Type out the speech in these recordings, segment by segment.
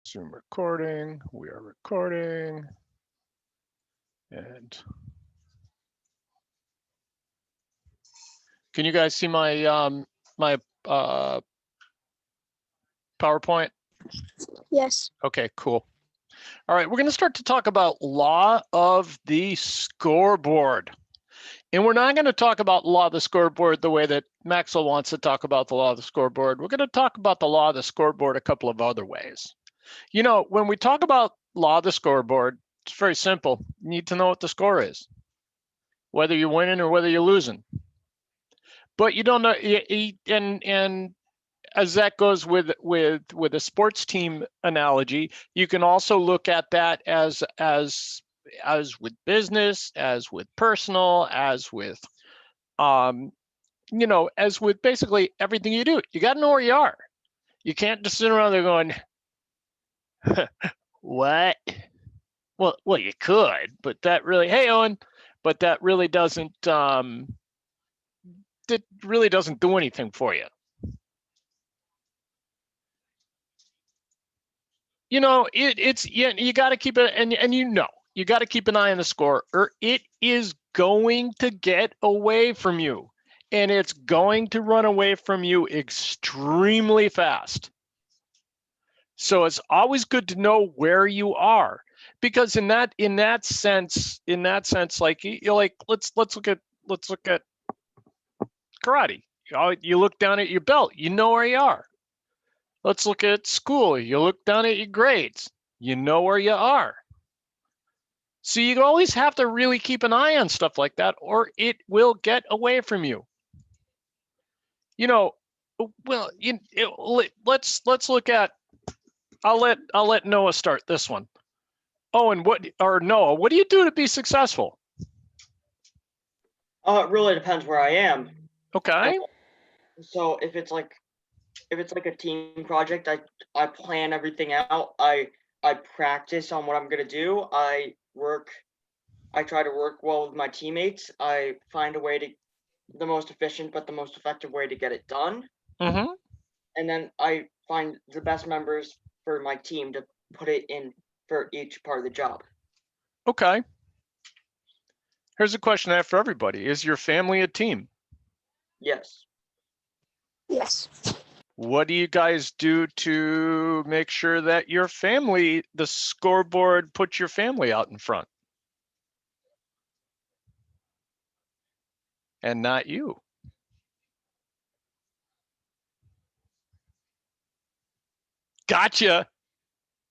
Zoom recording. We are recording. And can you guys see my my PowerPoint? Yes. Okay, cool. All right, we're going to start to talk about law of the scoreboard. And we're not going to talk about law of the scoreboard the way that Maxwell wants to talk about the law of the scoreboard. We're going to talk about the law of the scoreboard a couple of other ways. You know, when we talk about law of the scoreboard, it's very simple. You need to know what the score is, whether you're winning or whether you're losing. But you don't know, and as that goes with a sports team analogy, you can also look at that as with business, as with personal, as with you know, as with basically everything you do. You got to know where you are. You can't just sit around there going, what? Well, you could, but that really, hey, Owen, but that really doesn't do anything for you. You know, you got to keep it, and you got to keep an eye on the score, or it is going to get away from you, and it's going to run away from you extremely fast. So it's always good to know where you are, because in that sense, like let's look at karate. You look down at your belt, you know where you are. Let's look at school. You look down at your grades, you know where you are. So you always have to really keep an eye on stuff like that, or it will get away from you. You know, well, let's look at. I'll let Noah start this one. Oh, and Noah, what do you do to be successful? It really depends where I am. Okay. So if it's like a team project, I plan everything out. I practice on what I'm gonna do. I try to work well with my teammates. I find a way to the most efficient but the most effective way to get it done. Mm-hmm. And then I find the best members for my team to put it in for each part of the job. Okay. Here's a question I have for everybody. Is your family a team? Yes. Yes. What do you guys do to make sure that your family, the scoreboard, puts your family out in front? And not you. Gotcha.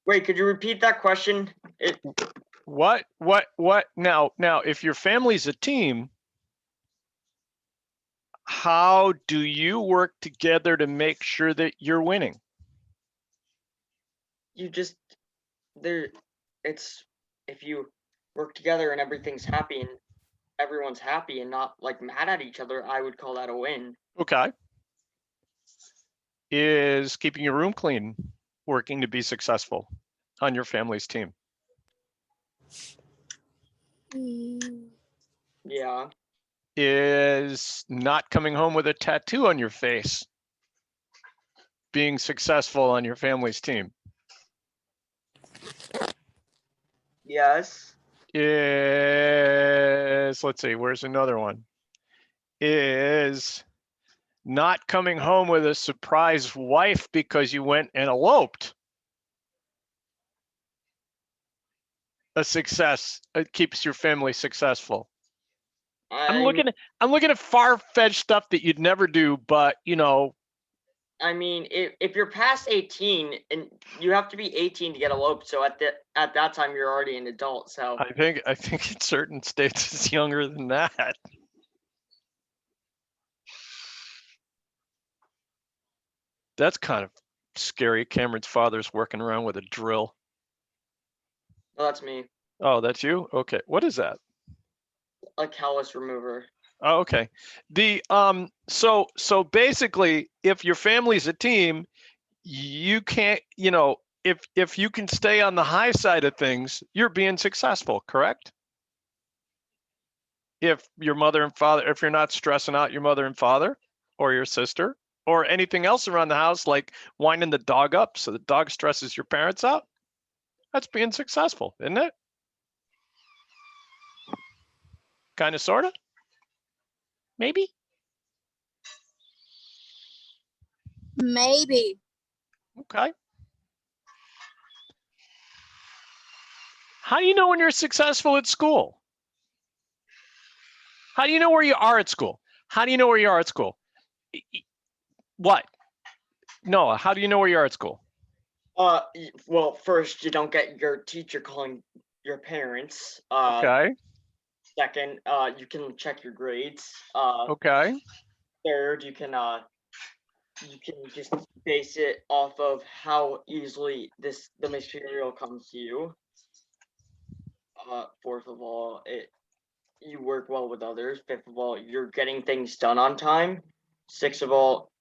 Wait, could you repeat that question? What? Now, if your family's a team, how do you work together to make sure that you're winning? If you work together and everything's happy and everyone's happy and not like mad at each other, I would call that a win. Okay. Is keeping your room clean working to be successful on your family's team? Yeah. Is not coming home with a tattoo on your face being successful on your family's team? Yes. Let's see, where's another one? Is not coming home with a surprise wife because you went and eloped a success? It keeps your family successful. I'm looking at far-fetched stuff that you'd never do, but you know. I mean, if you're past 18, and you have to be 18 to get eloped, so at that time you're already an adult. So I think in certain states it's younger than that. That's kind of scary. Cameron's father's working around with a drill. Oh, that's me. Oh, that's you? Okay. What is that? A callus remover. Oh, okay. The so basically, if your family's a team, you can't, you know, if you can stay on the high side of things, you're being successful, correct? If your mother and father, if you're not stressing out your mother and father or your sister, or anything else around the house, like winding the dog up so the dog stresses your parents out, that's being successful, isn't it? Kind of, sort of, maybe. Maybe. Okay. How do you know when you're successful at school? How do you know where you are at school? How do you know where you are at school? What? Noah, how do you know where you are at school? Well, first, you don't get your teacher calling your parents. Okay. Second, you can check your grades. Okay. Third, you can just base it off of how easily the material comes to you. Fourth of all, you work well with others. Fifth of all, you're getting things done on time. Sixth of all,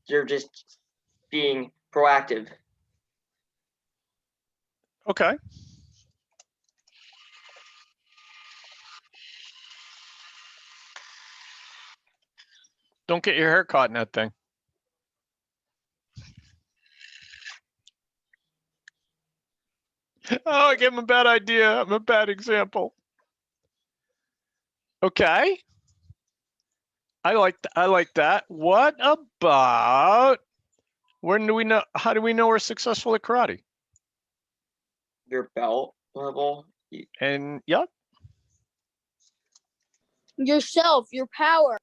you're just being proactive. Okay. Don't get your hair caught in that thing. Oh, I gave him a bad idea. I'm a bad example. Okay. I like that. What about, when do we know, how do we know we're successful at karate? Your belt level. And yep. Yourself, your power.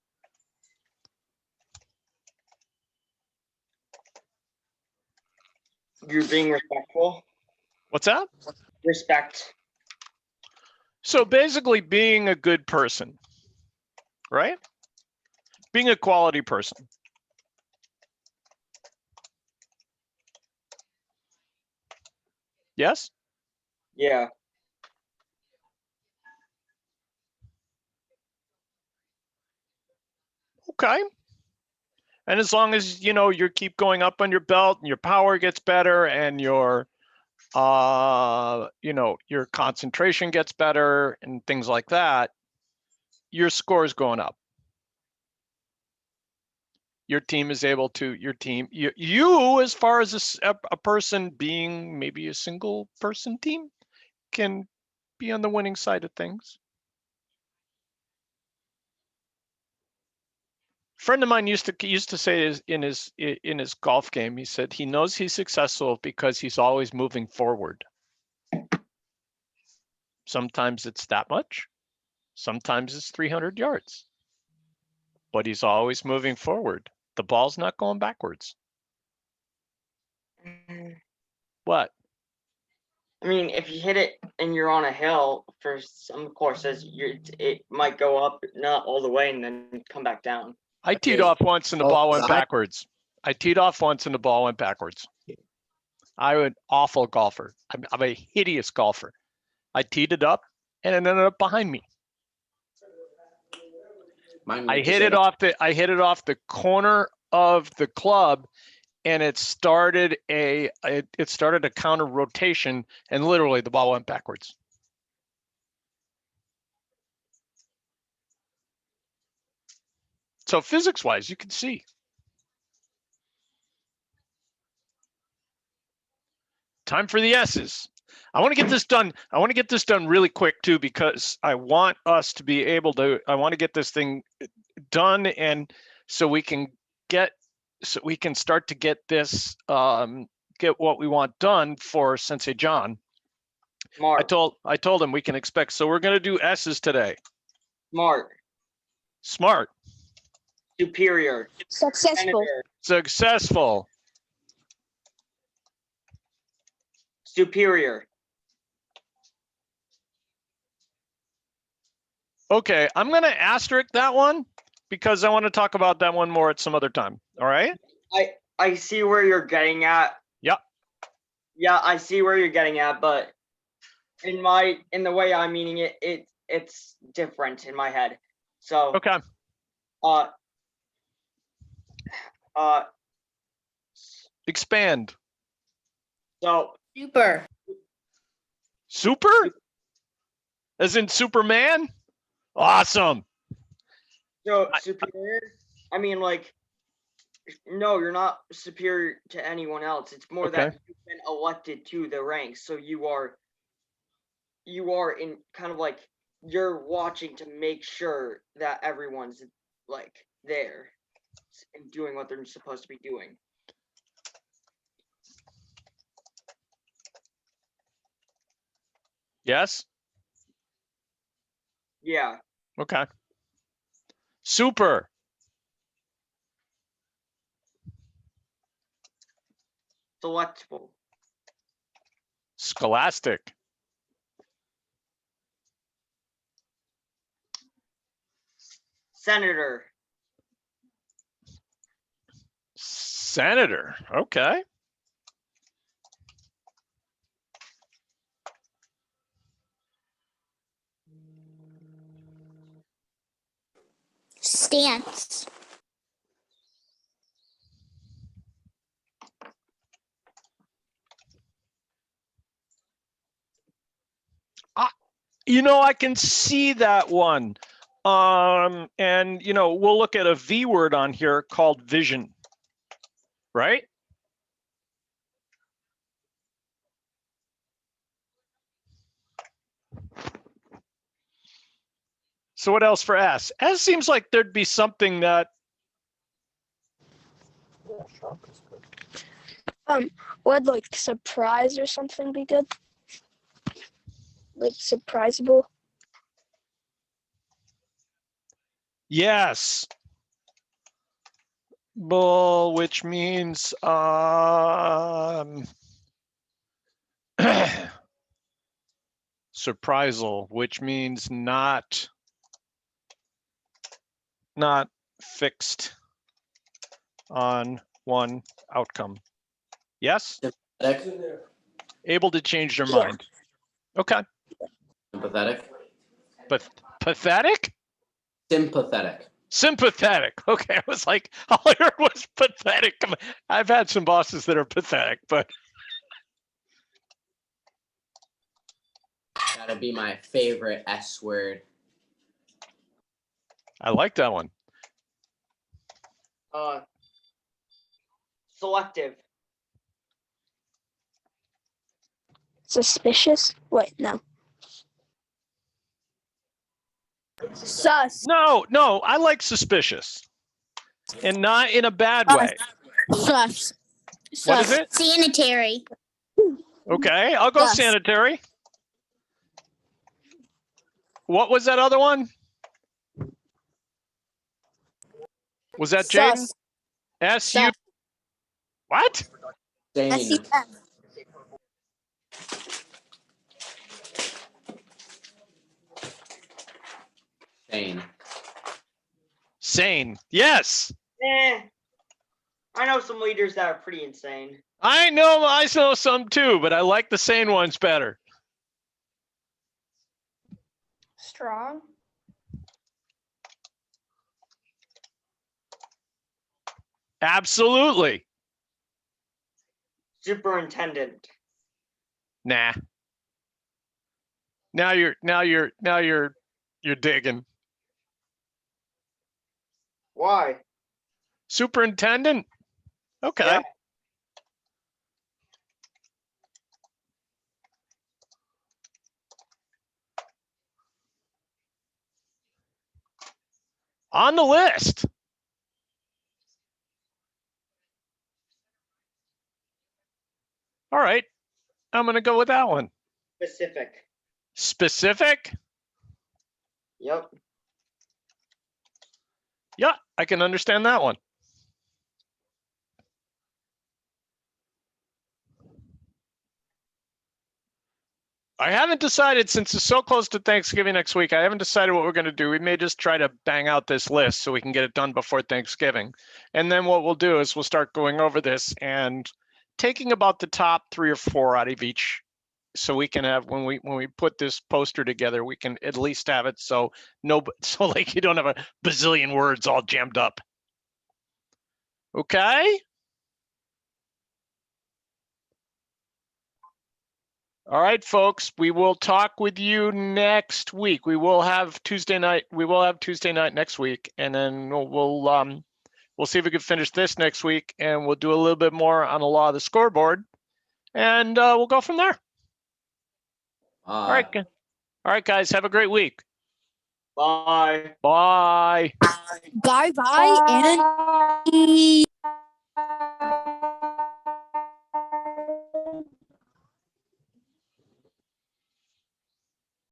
You're being respectful. What's that? Respect. So basically being a good person, right? Being a quality person. Yes? Yeah. Okay. And as long as, you know, you keep going up on your belt and your power gets better and your, you know, your concentration gets better and things like that, your score is going up. Your team is able to, you as far as a person being maybe a single person team can be on the winning side of things. Friend of mine used to say in his golf game, he said he knows he's successful because he's always moving forward. Sometimes it's that much, sometimes it's 300 yards, but he's always moving forward. The ball's not going backwards. What? I mean, if you hit it and you're on a hill, for some courses, it might go up, not all the way, and then come back down. I teed off once and the ball went I- backwards. I teed off once and the ball went backwards. I'm an awful golfer. I'm a hideous golfer. I teed it up and it ended up behind me. I hit it off the corner of the club, and it started a counter rotation, and literally the ball went backwards. So physics wise, you can see. Time for the S's. I want to get this done. I want to get this done really quick too, because I want us to be able to, I want to get this thing done, and so we can start to get this, get what we want done for Sensei John. Smart. I told him we can expect, so we're going to do S's today. Smart. Smart. Superior. Successful. Senator. Successful. Superior. Okay, I'm going to asterisk that one because I want to talk about that one more at some other time. All right? I see where you're getting at. Yep. Yeah, I see where you're getting at, but in the way I'm meaning it, it's different in my head. So Okay. Expand. So Super. Super? As in Superman? Awesome. superior. I mean, like, No, you're not superior to anyone else. It's more Okay. that you've been elected to the ranks, so you are in kind of like you're watching to make sure that everyone's like there and doing what they're supposed to be doing. Yes. Yeah. Okay. Super. Selectable. Scholastic. Senator. Senator. Okay. Stance. You know, I can see that one. And you know, we'll look at a V word on here called vision, right? So what else for S? S seems like there'd be something that, Would like surprise or something be good? Like surprisable. yes. Bull, which means surprisal, which means not fixed on one outcome. Yes? Able to change their Yeah. mind. Okay. Sympathetic. But pathetic? Sympathetic. Sympathetic. Okay, I was like, all I heard was pathetic. I've had some bosses that are pathetic, but That'd be my favorite S word. I like that one. Selective. Suspicious? Wait, no. Sus. No, I like suspicious. And not in a bad way. Sus. What is it? Sanitary. Okay, I'll go Sus. sanitary. What was that other one? Was that Jaden? Sus. S-U? Sus. What? Sane. S-U-S. Sane. Sane. Yes. I know some leaders that are pretty insane. I know some too, but I like the sane ones better. Strong. Absolutely. Superintendent. Nah. Now you're digging. Why? Superintendent? Okay. Yeah. On the list. All right. I'm going to go with that one. Specific. Specific? Yep. Yeah, I can understand that one. I haven't decided, since it's so close to Thanksgiving next week, I haven't decided what we're going to do. We may just try to bang out this list so we can get it done before Thanksgiving. And then what we'll do is we'll start going over this and taking about the top 3 or 4 out of each, so we can have, when we put this poster together, we can at least have it so like you don't have a bazillion words all jammed up. Okay? All right, folks, we will talk with you next week. We will have Tuesday night next week, and then we'll We'll see if we can finish this next week, and we'll do a little bit more on the law of the scoreboard, and we'll go from there. All right, guys, have a great week. Bye. Bye. Bye bye and.